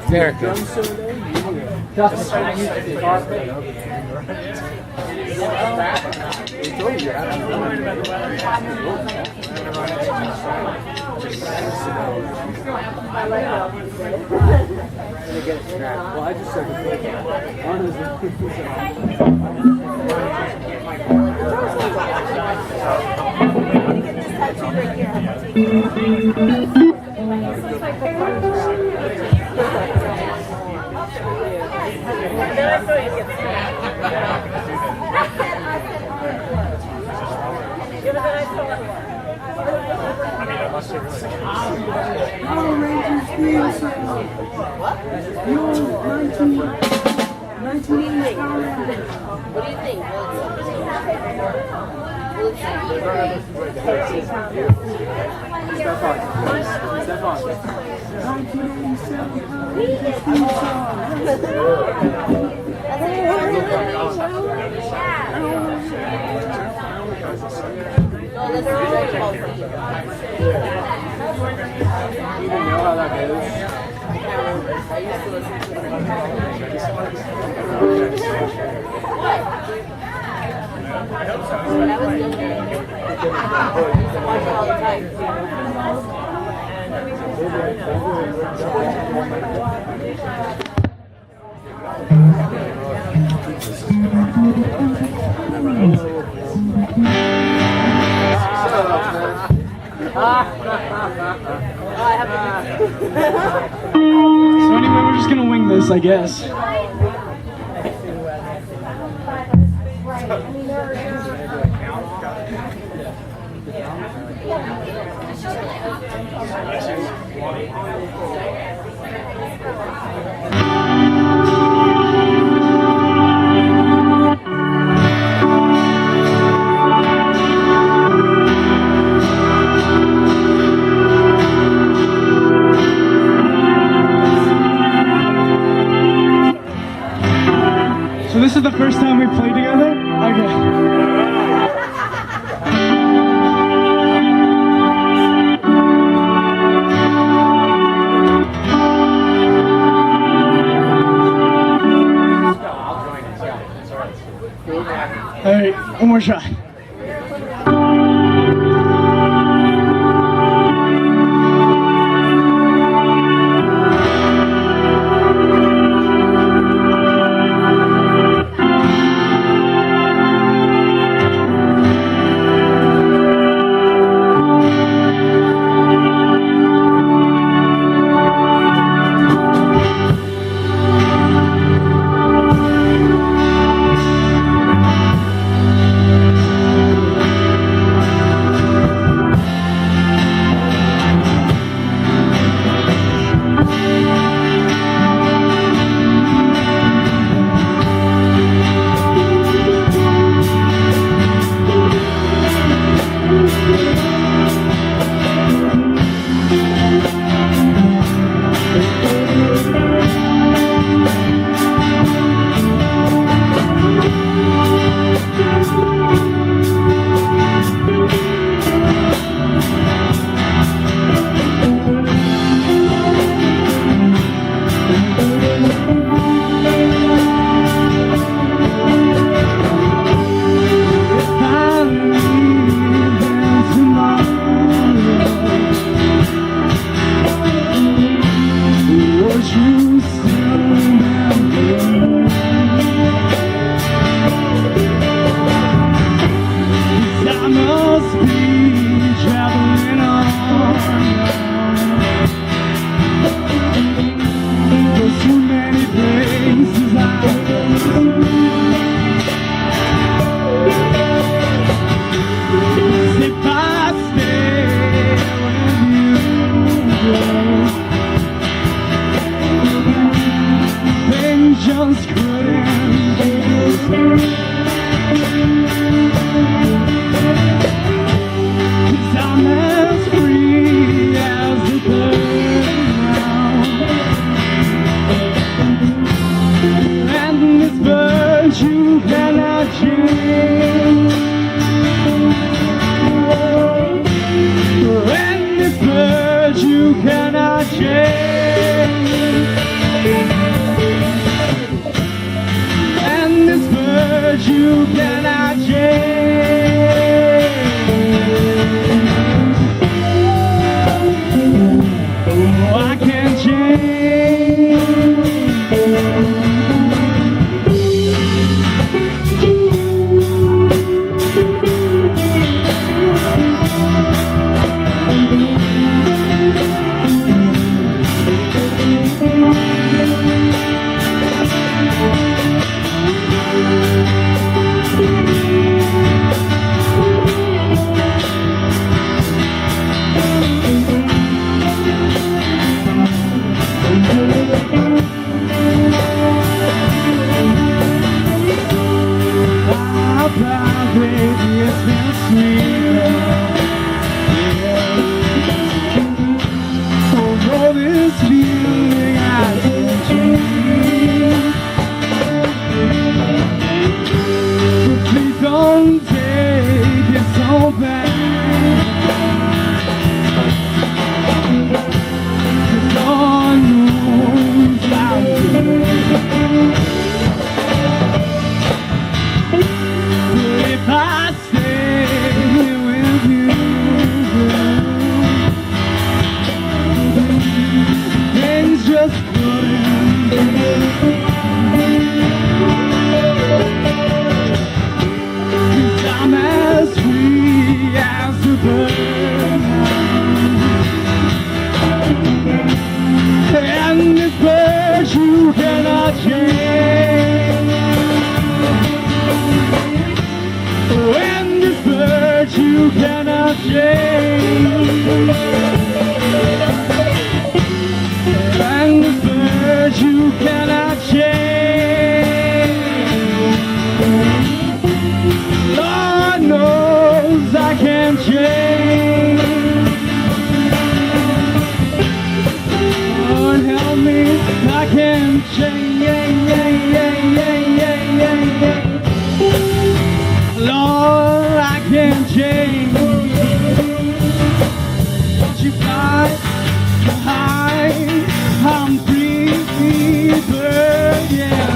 Derek. Well, I just said Power Rangers theme song. What? The old 1980s Power Rangers. What do you think? Step on. 1987 Power Rangers theme song. No, that's a Dragon Ball Z. You know how that goes. I used to listen to it. That was younger. I used to watch it all the time. So anyway, we're just gonna wing this, I guess. So this is the first time we played together? Okay. Alright, one more shot. you cannot change. Oh, I can't don't take it so bad. 'Cause God knows I'm good. But if I stay here with you, things just couldn't. I'm as free as a bird, and this bird you cannot change. When this bird you cannot change. And this bird you cannot change. Lord knows I can't change. Lord help me, I can't change. Lord, I can't change. But you fly high, I'm free bird, yeah.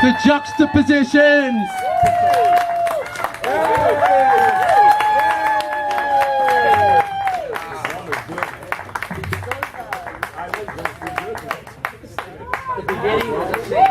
The juxtapositions. The beginning was the same.